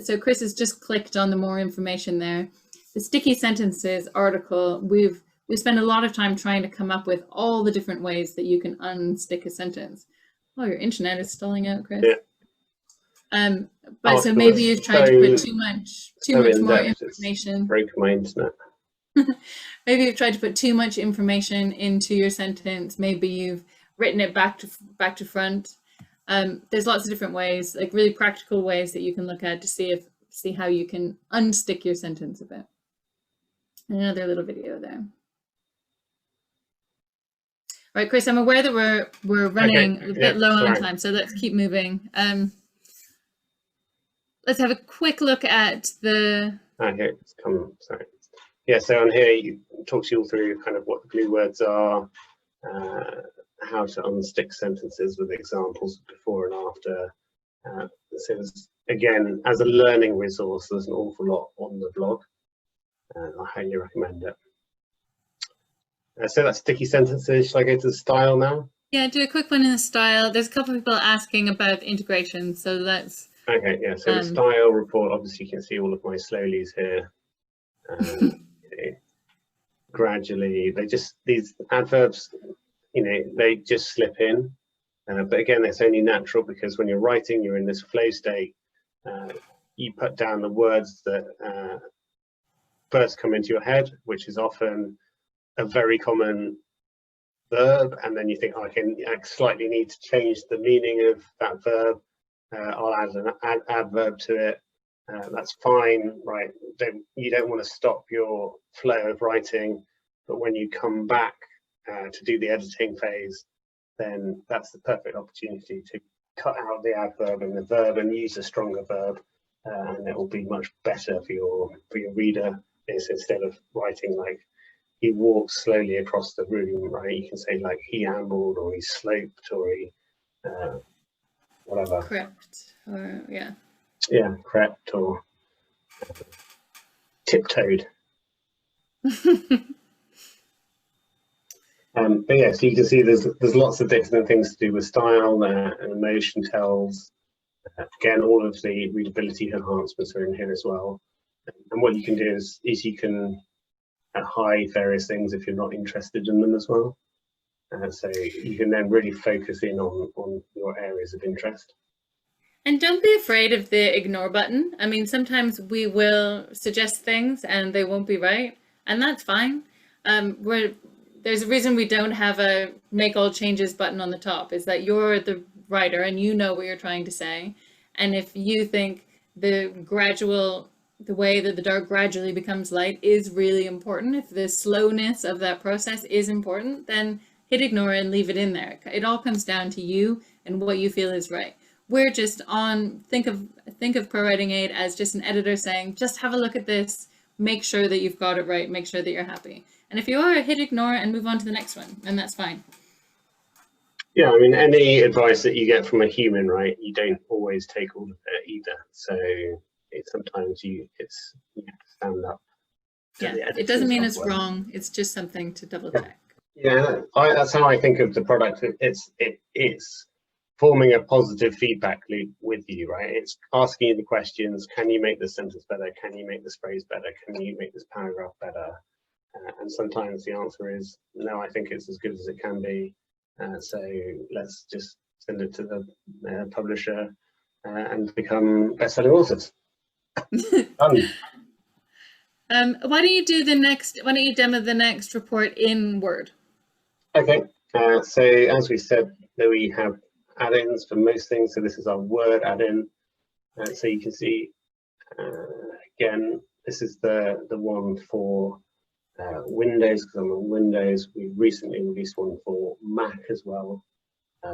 A: so Chris has just clicked on the more information there. The sticky sentences article, we spend a lot of time trying to come up with all the different ways that you can unstick a sentence. Oh, your internet is stalling out, Chris.
B: Yeah.
A: But so maybe you've tried to put too much more information.
B: Broke my internet.
A: Maybe you've tried to put too much information into your sentence. Maybe you've written it back to front. There's lots of different ways, like really practical ways that you can look at to see how you can unstick your sentence a bit. Another little video there. All right, Chris, I'm aware that we're running a bit low on time, so let's keep moving. Let's have a quick look at the...
B: here it's come, sorry. Yeah, so on here, you talks you all through kind of what the glue words are, how to unstick sentences with examples before and after. So there's, again, as a learning resource, there's an awful lot on the blog. I highly recommend it. So that's sticky sentences. Shall I go to the style now?
A: Yeah, do a quick one in the style. There's a couple of people asking about integration, so let's...
B: Okay, yeah, so the style report, obviously you can see all of my slowlies here. Gradually, these adverbs, they just slip in. But again, it's only natural because when you're writing, you're in this flow state. You put down the words that first come into your head, which is often a very common verb, and then you think, oh, I slightly need to change the meaning of that verb. I'll add an adverb to it. That's fine, right? You don't want to stop your flow of writing, but when you come back to do the editing phase, then that's the perfect opportunity to cut out the adverb and the verb and use a stronger verb, and it will be much better for your reader. Instead of writing like he walked slowly across the room, right? You can say like he ambled, or he sloped, or he whatever.
A: Crept, or
B: yeah, crept, or tiptoed. But yeah, so you can see there's lots of different things to do with style and emotion tells. Again, all of the readability enhancements are in here as well. And what you can do is you can hide various things if you're not interested in them as well. So you can then really focus in on your areas of interest.
A: And don't be afraid of the ignore button. I mean, sometimes we will suggest things and they won't be right, and that's fine. There's a reason we don't have a make all changes button on the top, is that you're the writer and you know what you're trying to say. And if you think the way that the dark gradually becomes light is really important, if the slowness of that process is important, then hit ignore and leave it in there. It all comes down to you and what you feel is right. We're just think of ProWritingAid as just an editor saying, just have a look at this, make sure that you've got it right, make sure that you're happy. And if you are, hit ignore and move on to the next one, and that's fine.
B: Yeah, I mean, any advice that you get from a human, right, you don't always take all of it either. So sometimes you have to stand up.
A: Yeah, it doesn't mean it's wrong. It's just something to double check.
B: Yeah, that's how I think of the product. It's forming a positive feedback loop with you, right? It's asking you the questions. Can you make this sentence better? Can you make this phrase better? Can you make this paragraph better? And sometimes the answer is no, I think it's as good as it can be. So let's just send it to the publisher and become best-selling authors. Done.
A: Why don't you do the next? Why don't you demo the next report in Word?
B: Okay. So as we said, we have add-ins for most things. So this is our Word add-in. So you can see again, this is the one for Windows, because I'm on Windows. We recently released one for Mac as well,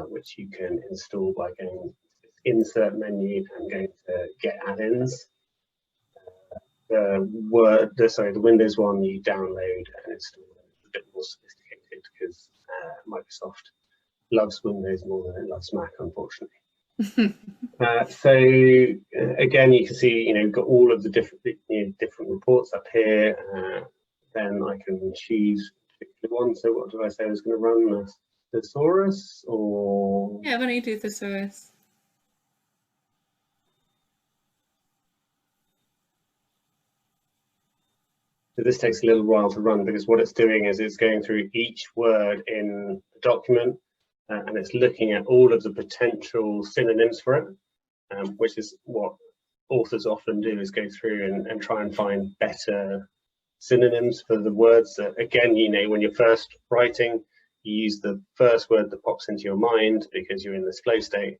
B: which you can install by going to Insert menu and going to Get Add-ins. The Windows one you download and install. It's a bit more sophisticated because Microsoft loves Windows more than it loves Mac, unfortunately. Again, you can see, you've got all of the different reports up here. Then I can choose a particular one. So what did I say I was going to run? The Thesaurus, or?
A: Yeah, why don't you do Thesaurus?
B: So this takes a little while to run because what it's doing is it's going through each word in the document and it's looking at all of the potential synonyms for it, which is what authors often do, is go through and try and find better synonyms for the words that, again, when you're first writing, you use the first word that pops into your mind because you're in this flow state.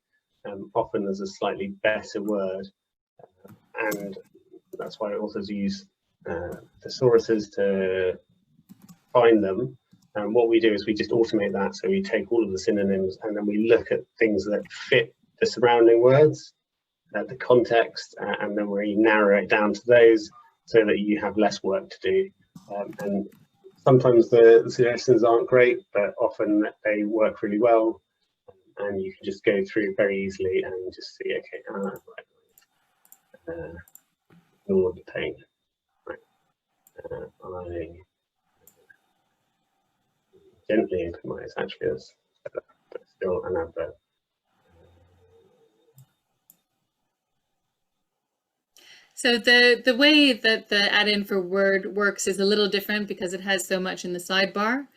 B: Often there's a slightly better word, and that's why authors use thesauruses to find them. And what we do is we just automate that. So we take all of the synonyms and then we look at things that fit the surrounding words, the context, and then we narrow it down to those so that you have less work to do. And sometimes the suggestions aren't great, but often they work really well. And you can just go through very easily and just see, okay, ignore the pain. Right. I gently open my eyes, actually, that's better, but still an advert.
A: So the way that the add-in for Word works is a little different because it has so much in the sidebar.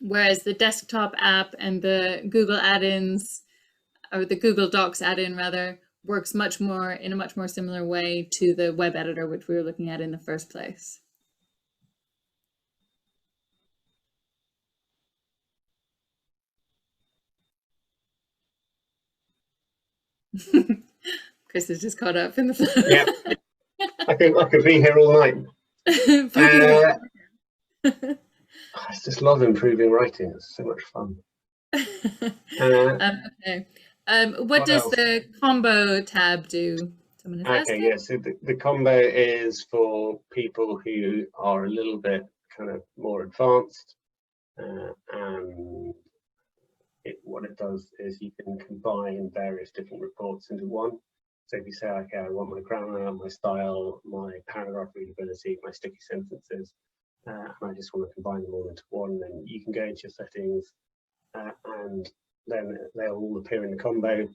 A: Whereas the desktop app and the Google add-ins, or the Google Docs add-in rather, works in a much more similar way to the web editor, which we were looking at in the first place. Chris is just caught up in the flow.
B: Yeah, I could be here all night. I just love improving writing. It's so much fun.
A: Okay. What does the combo tab do?
B: Okay, yeah, so the combo is for people who are a little bit kind of more advanced, and what it does is you can combine various different reports into one. So if you say, okay, I want my grammar, my style, my paragraph readability, my sticky sentences, and I just want to combine them all into one, then you can go into your settings and then they'll all appear in the combo.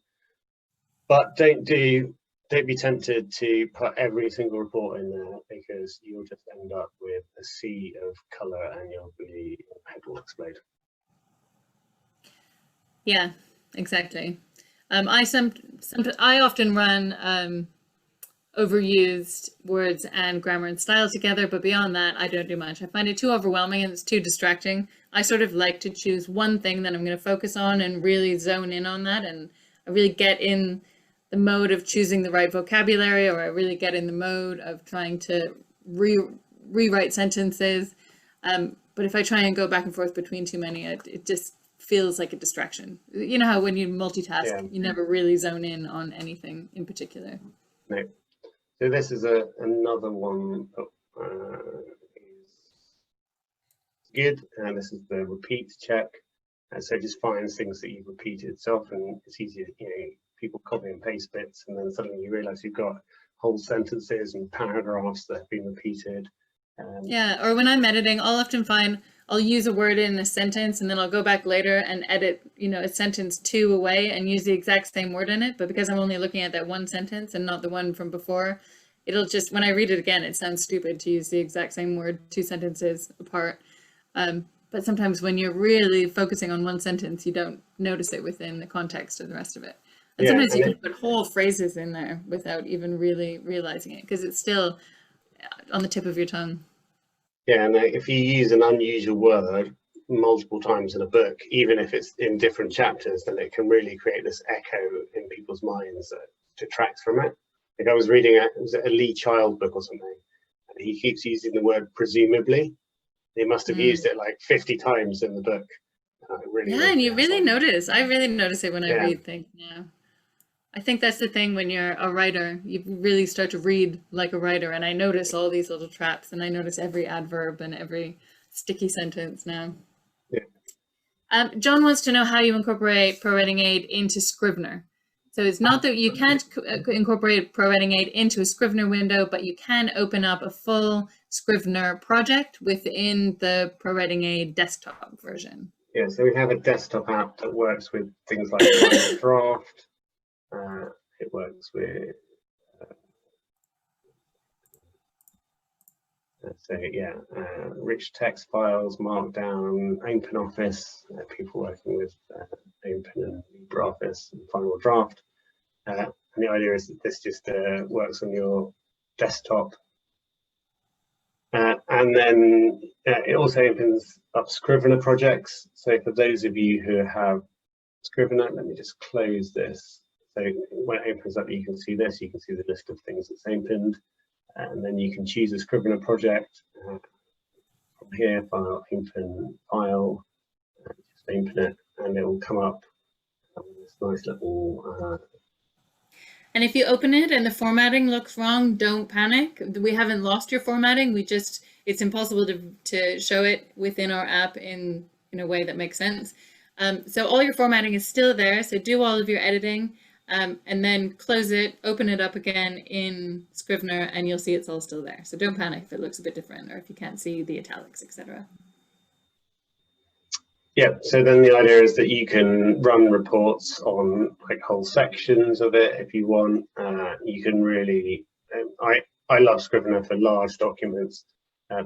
B: But don't be tempted to put every single report in there, because you'll just end up with a sea of color and your head will explode.
A: Yeah, exactly. I often run overused words and grammar and style together, but beyond that, I don't do much. I find it too overwhelming and it's too distracting. I sort of like to choose one thing that I'm going to focus on and really zone in on that, and I really get in the mode of choosing the right vocabulary, or I really get in the mode of trying to rewrite sentences. But if I try and go back and forth between too many, it just feels like a distraction. You know how when you multitask, you never really zone in on anything in particular.
B: No. So this is another one that is good, and this is the repeat check. And so it just finds things that you've repeated. So often it's easier, people copy and paste bits, and then suddenly you realize you've got whole sentences and paragraphs that have been repeated.
A: Yeah, or when I'm editing, I'll often find I'll use a word in a sentence and then I'll go back later and edit, a sentence 2 away and use the exact same word in it. But because I'm only looking at that one sentence and not the one from before, it'll just, when I read it again, it sounds stupid to use the exact same word 2 sentences apart. But sometimes when you're really focusing on one sentence, you don't notice it within the context of the rest of it. And sometimes you can put whole phrases in there without even really realizing it because it's still on the tip of your tongue.
B: Yeah, and if you use an unusual word multiple times in a book, even if it's in different chapters, then it can really create this echo in people's minds that detracts from it. Like I was reading a Lee Child book or something, and he keeps using the word presumably. He must have used it like 50 times in the book.
A: And you really notice. I really notice it when I read things now. I think that's the thing when you're a writer, you really start to read like a writer, and I notice all these little traps, and I notice every adverb and every sticky sentence now.
B: Yeah.
A: John wants to know how you incorporate ProWritingAid into Scrivener. So it's not that you can't incorporate ProWritingAid into a Scrivener window, but you can open up a full Scrivener project within the ProWritingAid desktop version.
B: Yeah, so we have a desktop app that works with things like Final Draft. It works with, rich text files, Markdown, OpenOffice, people working with Open and LibreOffice and Final Draft. And the idea is that this just works on your desktop. And then it also opens up Scrivener projects. So for those of you who have Scrivener, let me just close this. So when it opens up, you can see this, you can see the list of things that's opened, and then you can choose a Scrivener project from here, file, open, file, just open it, and it will come up with this nice little...
A: And if you open it and the formatting looks wrong, don't panic. We haven't lost your formatting. It's impossible to show it within our app in a way that makes sense. So all your formatting is still there. So do all of your editing and then close it, open it up again in Scrivener, and you'll see it's all still there. So don't panic if it looks a bit different or if you can't see the italics, etc.
B: Yeah, so then the idea is that you can run reports on like whole sections of it if you want. You can really, I love Scrivener for large documents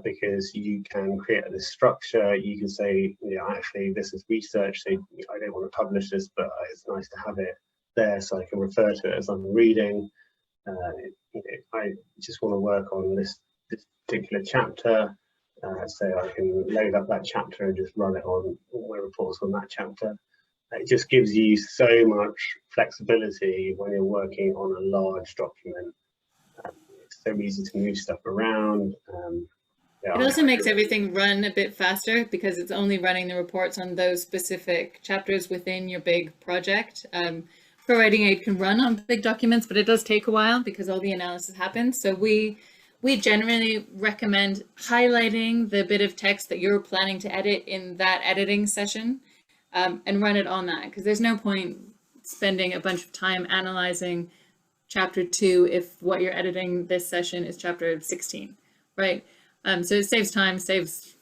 B: because you can create this structure. You can say, actually this is research, so I don't want to publish this, but it's nice to have it there so I can refer to it as I'm reading. I just want to work on this particular chapter. So I can load up that chapter and just run it on all my reports on that chapter. It just gives you so much flexibility when you're working on a large document. It's so easy to move stuff around.
A: It also makes everything run a bit faster because it's only running the reports on those specific chapters within your big project. ProWritingAid can run on big documents, but it does take a while because all the analysis happens. So we generally recommend highlighting the bit of text that you're planning to edit in that editing session and run it on that, because there's no point spending a bunch of time analyzing chapter 2 if what you're editing this session is chapter 16, right? So it saves time, saves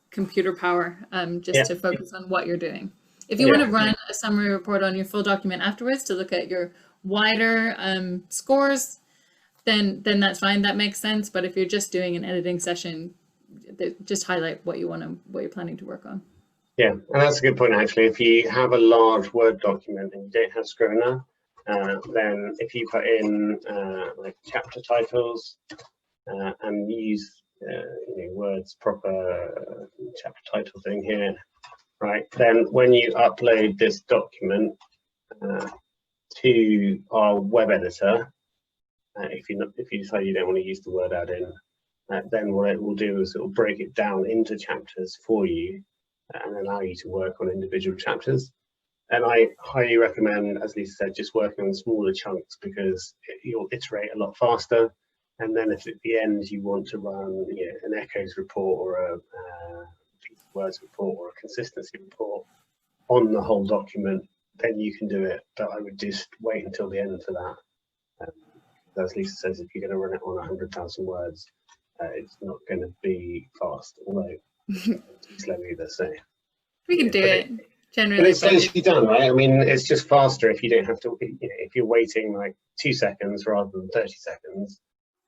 A: computer power to focus on what you're doing. If you want to run a summary report on your full document afterwards to look at your wider scores, then that's fine. That makes sense. But if you're just doing an editing session, just highlight what you're planning to work on.
B: Yeah, and that's a good point actually. If you have a large Word document and you don't have Scrivener, then if you put in like chapter titles and use Word's proper chapter title thing here, right? Then when you upload this document to our web editor, if you decide you don't want to use the word add-in, then what it will do is it will break it down into chapters for you and allow you to work on individual chapters. And I highly recommend, as Lisa said, just working on smaller chunks because you'll iterate a lot faster. And then if at the end you want to run an echoes report or a words report or a consistency report, on the whole document, then you can do it. But I would just wait until the end for that. As Lisa says, if you're going to run it on 100,000 words, it's not going to be fast, although it's slow either. So
A: we can do it generally.
B: But it's easily done, right? I mean, it's just faster if you don't have to. If you're waiting like 2 seconds rather than 30 seconds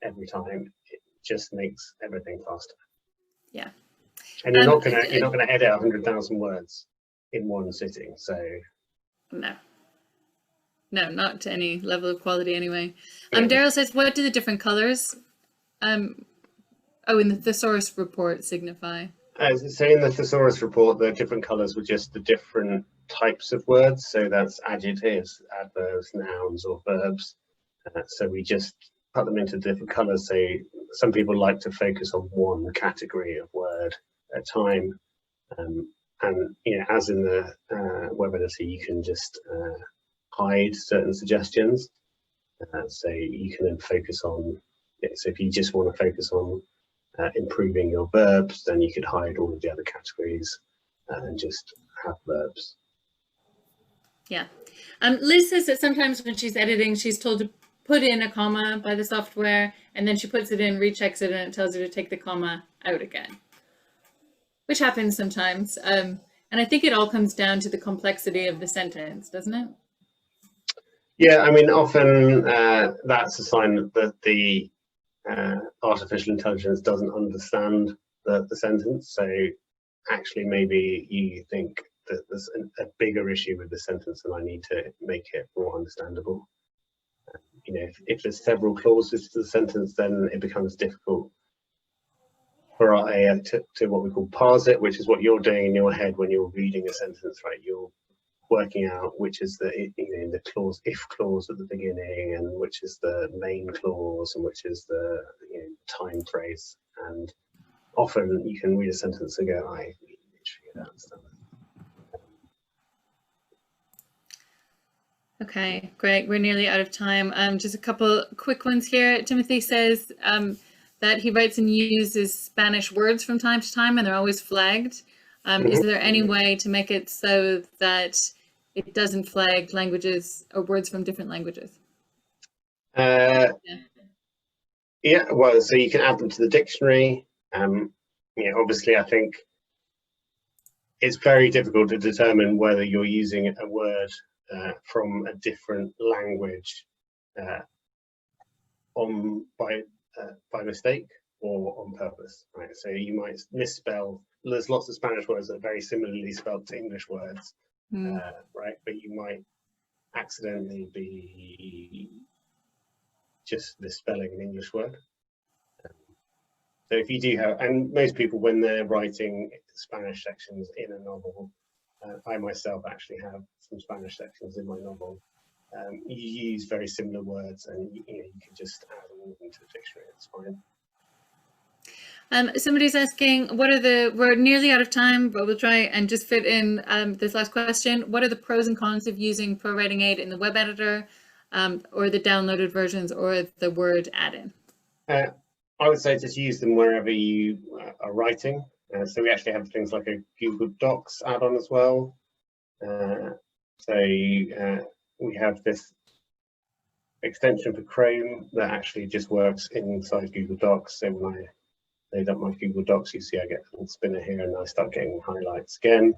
B: every time, it just makes everything faster.
A: Yeah.
B: And you're not gonna edit 100,000 words in one sitting. So
A: no, not to any level of quality anyway.
B: Yeah.
A: Daryl says, what do the different colors in the Thesaurus Report signify?
B: So in the Thesaurus Report, the different colors were just the different types of words. So that's adjectives, adverbs, nouns, or verbs. So we just put them into different colors. So some people like to focus on one category of word at a time. And as in the web editor, you can just hide certain suggestions. So you can then focus on, so if you just want to focus on improving your verbs, then you could hide all of the other categories and just have verbs.
A: Yeah. Liz says that sometimes when she's editing, she's told to put in a comma by the software, and then she puts it in, rechecks it, and it tells her to take the comma out again, which happens sometimes. And I think it all comes down to the complexity of the sentence, doesn't it?
B: Yeah, I mean, often that's a sign that the artificial intelligence doesn't understand the sentence. So actually, maybe you think that there's a bigger issue with the sentence and I need to make it more understandable. If there's several clauses to the sentence, then it becomes difficult for our AI to what we call parse it, which is what you're doing in your head when you're reading a sentence, right? You're working out which is the clause, if clause at the beginning, and which is the main clause, and which is the time phrase. And often you can read a sentence and go, I literally don't understand that.
A: Okay, great. We're nearly out of time. Just a couple quick ones here. Timothy says that he writes and uses Spanish words from time to time, and they're always flagged. Is there any way to make it so that it doesn't flag languages or words from different languages?
B: Yeah, well, so you can add them to the dictionary. Obviously, I think it's very difficult to determine whether you're using a word from a different language by mistake or on purpose, right? So you might misspell. There's lots of Spanish words that are very similarly spelled to English words, right? But you might accidentally be just misspelling an English word. So if you do have, and most people when they're writing Spanish sections in a novel, I myself actually have some Spanish sections in my novel. You use very similar words, and you can just add them all into the dictionary. It's fine.
A: Somebody's asking, we're nearly out of time, but we'll try and just fit in this last question. What are the pros and cons of using ProWritingAid in the web editor, or the downloaded versions, or the Word add-in?
B: I would say just use them wherever you are writing. So we actually have things like a Google Docs add-on as well. We have this extension for Chrome that actually just works inside Google Docs. So when I load up my Google Docs, you see I get a little spinner here and I start getting highlights again.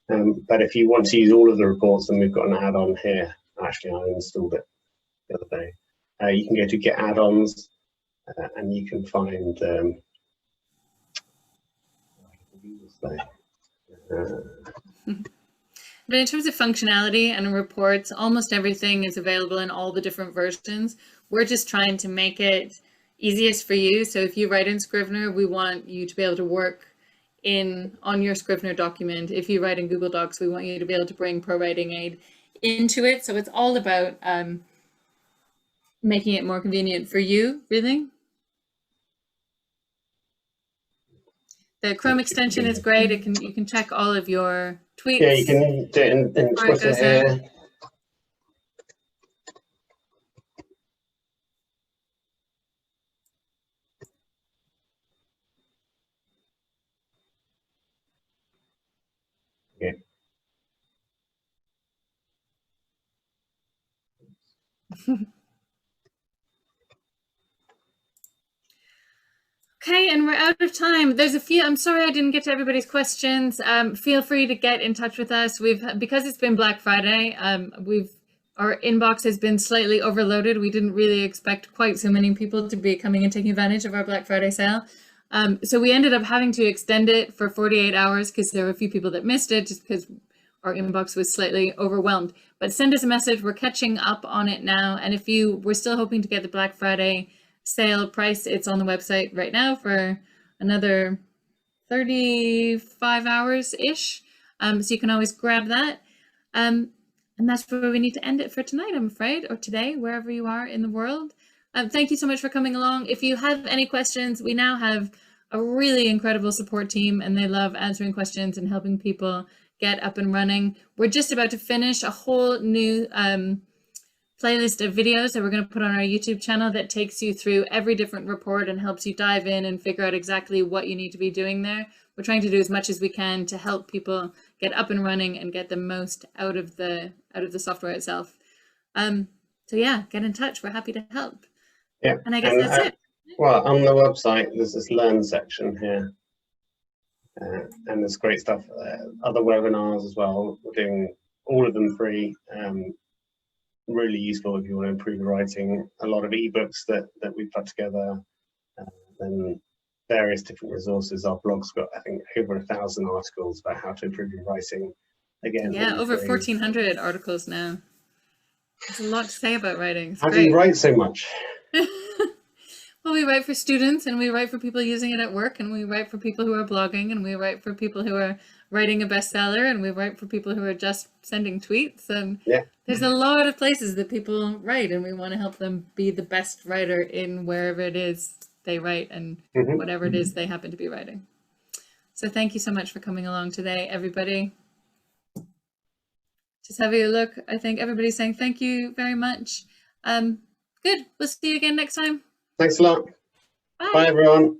B: But if you want to use all of the reports, then we've got an add-on here. Actually, I installed it the other day. You can go to Get Add-ons and you can find
A: But in terms of functionality and reports, almost everything is available in all the different versions. We're just trying to make it easiest for you. So if you write in Scrivener, we want you to be able to work on your Scrivener document. If you write in Google Docs, we want you to be able to bring ProWritingAid into it. So it's all about making it more convenient for you, really. The Chrome extension is great. You can check all of your tweets.
B: Yeah, you can do it in Twitter here. Yeah.
A: Okay, and we're out of time. There's a few, I'm sorry I didn't get to everybody's questions. Feel free to get in touch with us. Because it's been Black Friday, our inbox has been slightly overloaded. We didn't really expect quite so many people to be coming and taking advantage of our Black Friday sale. So we ended up having to extend it for 48 hours because there were a few people that missed it just because our inbox was slightly overwhelmed. But send us a message. We're catching up on it now. And if you were still hoping to get the Black Friday sale price, it's on the website right now for another 35 hours-ish. So you can always grab that. And that's where we need to end it for tonight, I'm afraid, or today, wherever you are in the world. Thank you so much for coming along. If you have any questions, we now have a really incredible support team, and they love answering questions and helping people get up and running. We're just about to finish a whole new playlist of videos that we're going to put on our YouTube channel that takes you through every different report and helps you dive in and figure out exactly what you need to be doing there. We're trying to do as much as we can to help people get up and running and get the most out of the software itself. So yeah, get in touch. We're happy to help.
B: Yeah,
A: and I guess that's it.
B: Well, on the website, there's this Learn section here, and there's great stuff. Other webinars as well. We're doing all of them free. Really useful if you want to improve your writing. A lot of ebooks that we've put together, and various different resources. Our blog's got, I think, over 1,000 articles about how to improve your writing. Again,
A: yeah, over 1,400 articles now. There's a lot to say about writing. It's
B: how
A: great.
B: do you write so much?
A: Well, we write for students, and we write for people using it at work, and we write for people who are blogging, and we write for people who are writing a bestseller, and we write for people who are just sending tweets. And
B: yeah,
A: there's a lot of places that people write, and we want to help them be the best writer in wherever it is they write and whatever it is they happen to be writing. So thank you so much for coming along today, everybody. Just having a look, I think everybody's saying thank you very much. Good. We'll see you again next time.
B: Thanks a lot.
A: Bye.
B: Bye, everyone.